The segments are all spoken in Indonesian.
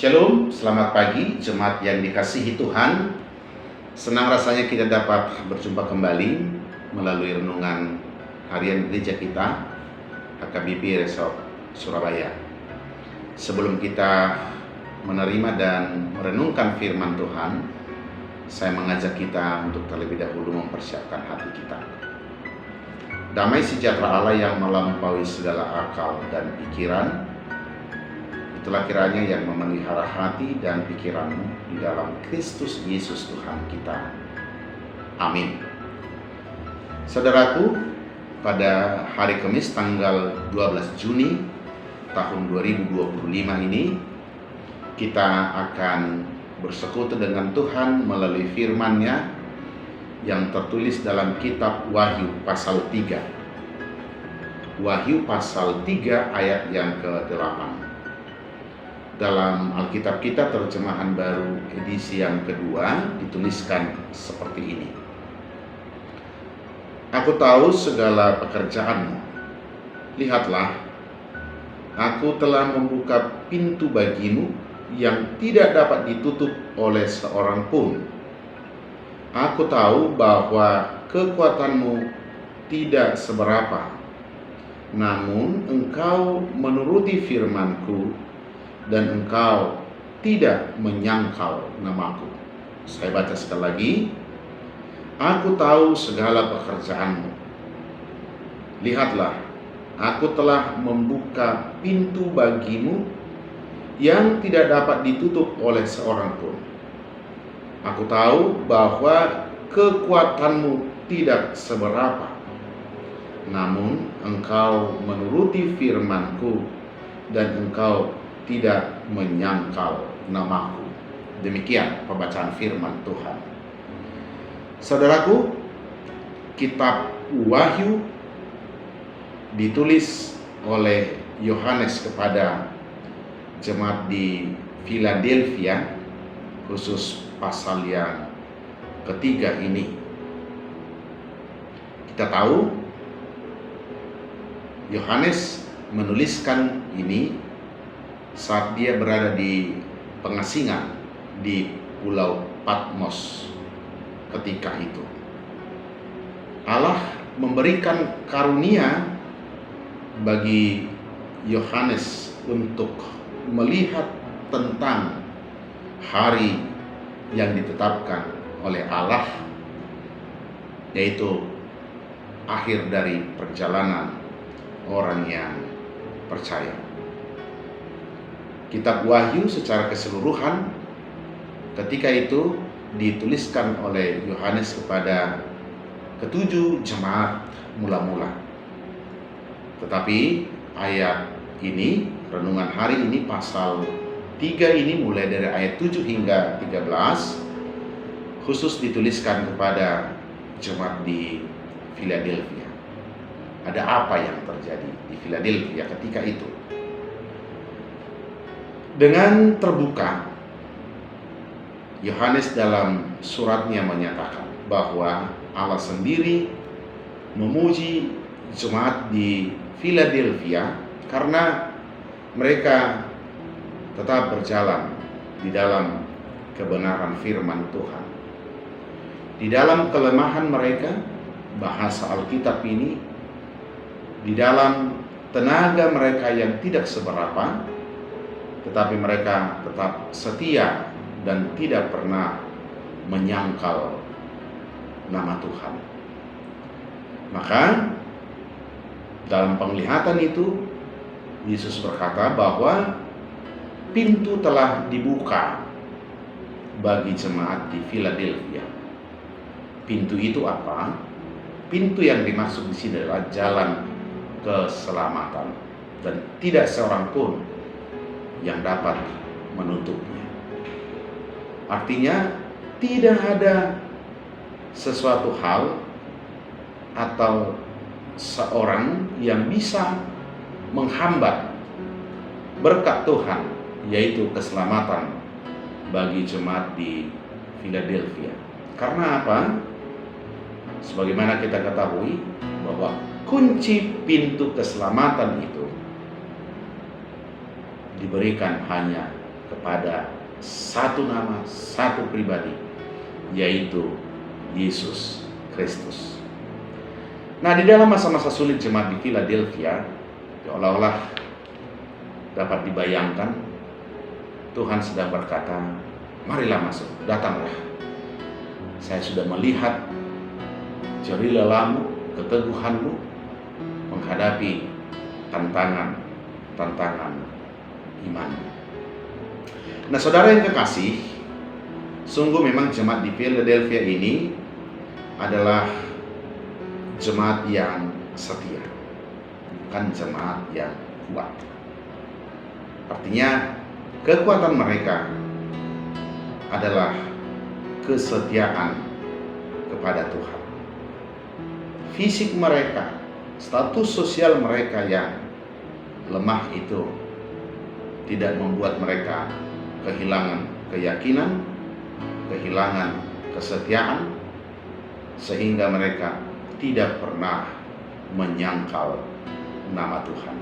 Shalom, selamat pagi jemaat yang dikasihi Tuhan. Senang rasanya kita dapat berjumpa kembali melalui renungan harian gereja kita HKBP Resort Surabaya. Sebelum kita menerima dan merenungkan firman Tuhan, saya mengajak kita untuk terlebih dahulu mempersiapkan hati kita. Damai sejahtera Allah yang melampaui segala akal dan pikiran, itulah kiranya yang memelihara hati dan pikiranmu di dalam Kristus Yesus Tuhan kita. Amin. Saudaraku, pada hari Kamis tanggal 12 Juni tahun 2025 ini, kita akan bersekutu dengan Tuhan melalui firman-Nya yang tertulis dalam kitab Wahyu pasal 3. Wahyu pasal 3 ayat yang ke-8. Dalam Alkitab kita terjemahan baru edisi yang kedua dituliskan seperti ini. Aku tahu segala pekerjaanmu. Lihatlah, aku telah membuka pintu bagimu yang tidak dapat ditutup oleh seorang pun. Aku tahu bahwa kekuatanmu tidak seberapa, namun engkau menuruti firman-Ku dan engkau tidak menyangkal namaku. Saya baca sekali lagi. Aku tahu segala pekerjaanmu. Lihatlah, aku telah membuka pintu bagimu yang tidak dapat ditutup oleh seorang pun. Aku tahu bahwa kekuatanmu tidak seberapa, namun engkau menuruti firman-Ku dan engkau tidak menyangkal namaku. Demikian pembacaan firman Tuhan. Saudaraku, kitab Wahyu ditulis oleh Yohanes kepada jemaat di Philadelphia, khusus pasal yang ketiga ini. Kita tahu Yohanes menuliskan ini saat dia berada di pengasingan di Pulau Patmos ketika itu. Allah memberikan karunia bagi Yohanes untuk melihat tentang hari yang ditetapkan oleh Allah, yaitu akhir dari perjalanan orang yang percaya. Kitab Wahyu secara keseluruhan ketika itu dituliskan oleh Yohanes kepada ketujuh jemaat mula-mula. Tetapi ayat ini, renungan hari ini pasal 3 ini mulai dari ayat 7 hingga 13 khusus dituliskan kepada jemaat di Philadelphia. Ada apa yang terjadi di Philadelphia ketika itu? Dengan terbuka, Yohanes dalam suratnya menyatakan bahwa Allah sendiri memuji jemaat di Philadelphia karena mereka tetap berjalan di dalam kebenaran firman Tuhan. Di dalam kelemahan mereka, bahasa Alkitab ini, di dalam tenaga mereka yang tidak seberapa, tetapi mereka tetap setia dan tidak pernah menyangkal nama Tuhan. Maka dalam penglihatan itu Yesus berkata bahwa pintu telah dibuka bagi jemaat di Philadelphia. Pintu itu apa? Pintu yang dimaksud di sini adalah jalan keselamatan, dan tidak seorang pun yang dapat menutupnya. Artinya tidak ada sesuatu hal atau seorang yang bisa menghambat berkat Tuhan, yaitu keselamatan bagi jemaat di Philadelphia. Karena apa? Sebagaimana kita ketahui bahwa kunci pintu keselamatan itu diberikan hanya kepada satu nama, satu pribadi, yaitu Yesus Kristus. Nah, di dalam masa-masa sulit jemaat di Philadelphia, seolah-olah dapat dibayangkan Tuhan sedang berkata, marilah masuk, datanglah. Saya sudah melihat jerih lelamu, keteguhanmu menghadapi tantangan iman. Nah, saudara yang kekasih, sungguh memang jemaat di Philadelphia ini adalah jemaat yang setia, bukan jemaat yang kuat. Artinya, kekuatan mereka adalah kesetiaan kepada Tuhan. Fisik mereka, status sosial mereka yang lemah itu tidak membuat mereka kehilangan keyakinan, kehilangan kesetiaan, sehingga mereka tidak pernah menyangkal nama Tuhan.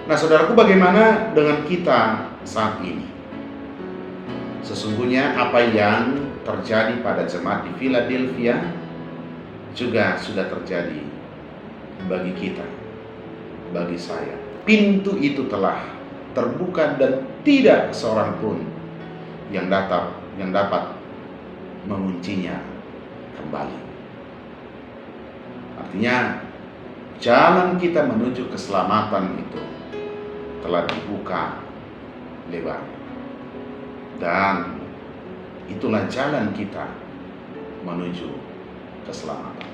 Nah, saudaraku, bagaimana dengan kita saat ini? Sesungguhnya apa yang terjadi pada jemaat di Philadelphia juga sudah terjadi bagi kita, bagi saya. Pintu itu telah terbuka dan tidak seorang pun yang dapat menguncinya kembali. Artinya, jalan kita menuju keselamatan itu telah dibuka lebar, dan itulah jalan kita menuju keselamatan.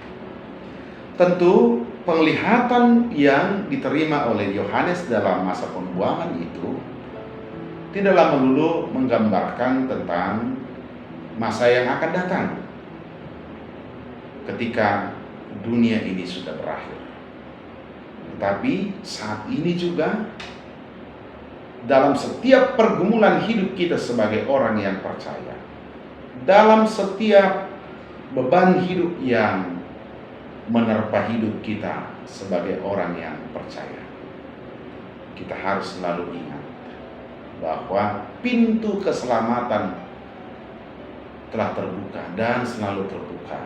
Tentu penglihatan yang diterima oleh Yohanes dalam masa pembuangan itu tidaklah melulu menggambarkan tentang masa yang akan datang ketika dunia ini sudah berakhir. Tetapi saat ini juga, dalam setiap pergumulan hidup kita sebagai orang yang percaya, dalam setiap beban hidup yang menerpa hidup kita sebagai orang yang percaya, kita harus selalu ingat bahwa pintu keselamatan telah terbuka dan selalu terbuka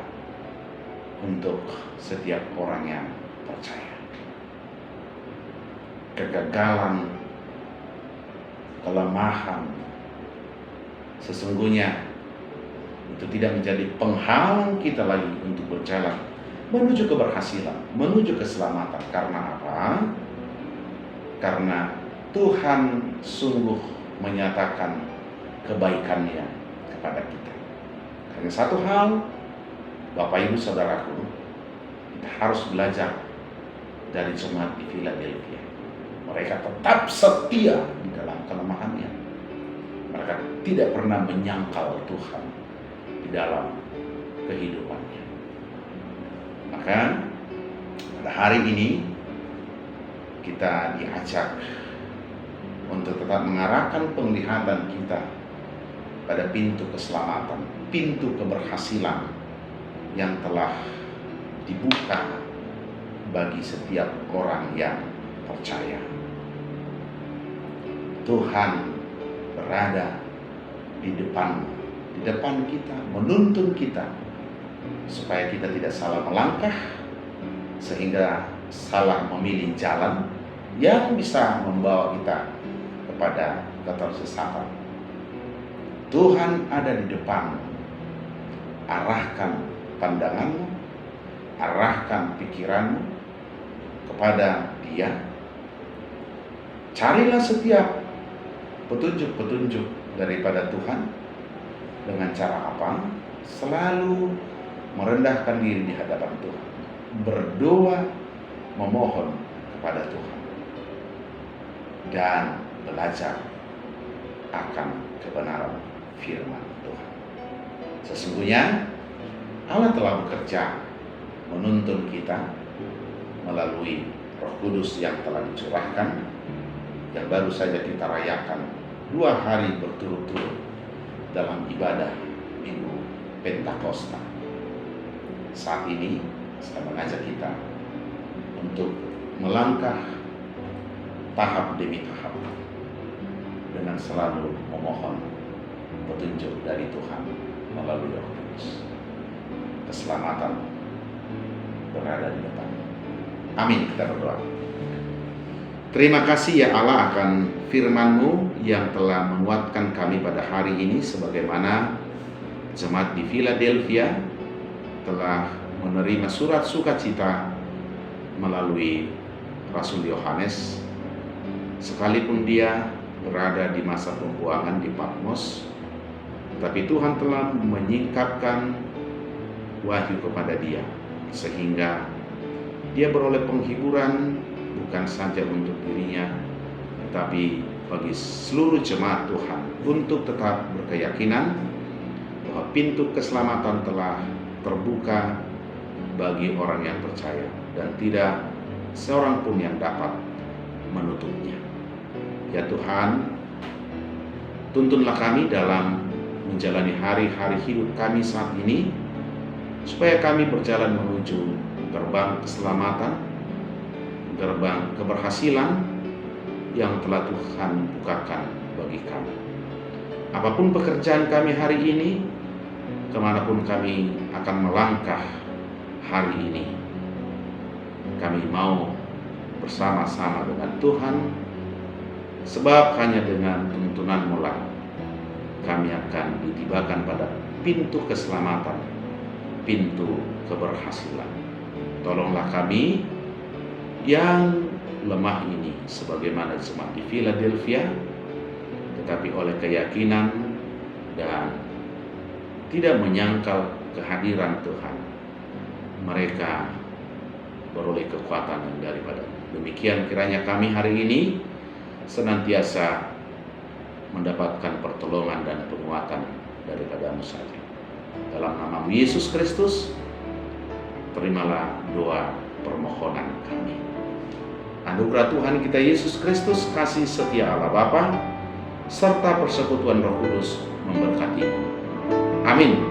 untuk setiap orang yang percaya. Kegagalan, kelemahan, sesungguhnya itu tidak menjadi penghalang kita lagi untuk berjalan menuju keberhasilan, menuju keselamatan. Karena apa? Karena Tuhan sungguh menyatakan kebaikannya kepada kita. Hanya satu hal, Bapak Ibu Saudaraku, kita harus belajar dari jemaat di Philadelphia. Mereka tetap setia di dalam kelemahannya. Mereka tidak pernah menyangkal Tuhan di dalam kehidupannya. Maka pada hari ini kita diajak untuk tetap mengarahkan penglihatan kita pada pintu keselamatan, pintu keberhasilan yang telah dibuka bagi setiap orang yang percaya. Tuhan berada di depan kita, menuntun kita supaya kita tidak salah melangkah, sehingga salah memilih jalan yang bisa membawa kita kepada ketersesatan. Tuhan ada di depan. Arahkan pandanganmu, arahkan pikiranmu kepada Dia. Carilah setiap petunjuk-petunjuk daripada Tuhan. Dengan cara apa? Selalu merendahkan diri di hadapan Tuhan, berdoa, memohon kepada Tuhan, dan belajar akan kebenaran firman Tuhan. Sesungguhnya Allah telah bekerja menuntun kita melalui Roh Kudus yang telah dicurahkan, yang baru saja kita rayakan 2 hari berturut-turut dalam ibadah Minggu Pentakosta. Saat ini saya mengajak kita untuk melangkah tahap demi tahap dengan selalu memohon petunjuk dari Tuhan melalui Roh Kudus. Keselamatan berada di depan. Amin, kita berdoa. Terima kasih ya Allah akan firman-Mu yang telah menguatkan kami pada hari ini, sebagaimana jemaat di Philadelphia telah menerima surat sukacita melalui Rasul Yohanes, sekalipun dia berada di masa pembuangan di Patmos, tapi Tuhan telah menyingkapkan wahyu kepada dia, sehingga dia beroleh penghiburan bukan saja untuk dirinya, tetapi bagi seluruh jemaat Tuhan untuk tetap berkeyakinan bahwa pintu keselamatan telah terbuka bagi orang yang percaya dan tidak seorang pun yang dapat menutupnya. Ya Tuhan, tuntunlah kami dalam menjalani hari-hari hidup kami saat ini, supaya kami berjalan menuju gerbang keselamatan, gerbang keberhasilan yang telah Tuhan bukakan bagi kami. Apapun pekerjaan kami hari ini, kemanapun kami akan melangkah hari ini, kami mau bersama-sama dengan Tuhan, sebab hanya dengan tuntunan-Mu lah kami akan ditibakan pada pintu keselamatan, pintu keberhasilan. Tolonglah kami yang lemah ini, sebagaimana jemaat di Philadelphia, tetapi oleh keyakinan dan tidak menyangkal kehadiran Tuhan, mereka beroleh kekuatan yang daripada. Demikian kiranya kami hari ini senantiasa mendapatkan pertolongan dan penguatan daripada-Mu saja. Dalam nama Yesus Kristus, terimalah doa permohonan kami. Anugerah Tuhan kita Yesus Kristus, kasih setia Allah Bapa, serta persekutuan Roh Kudus memberkati-Mu. Amin.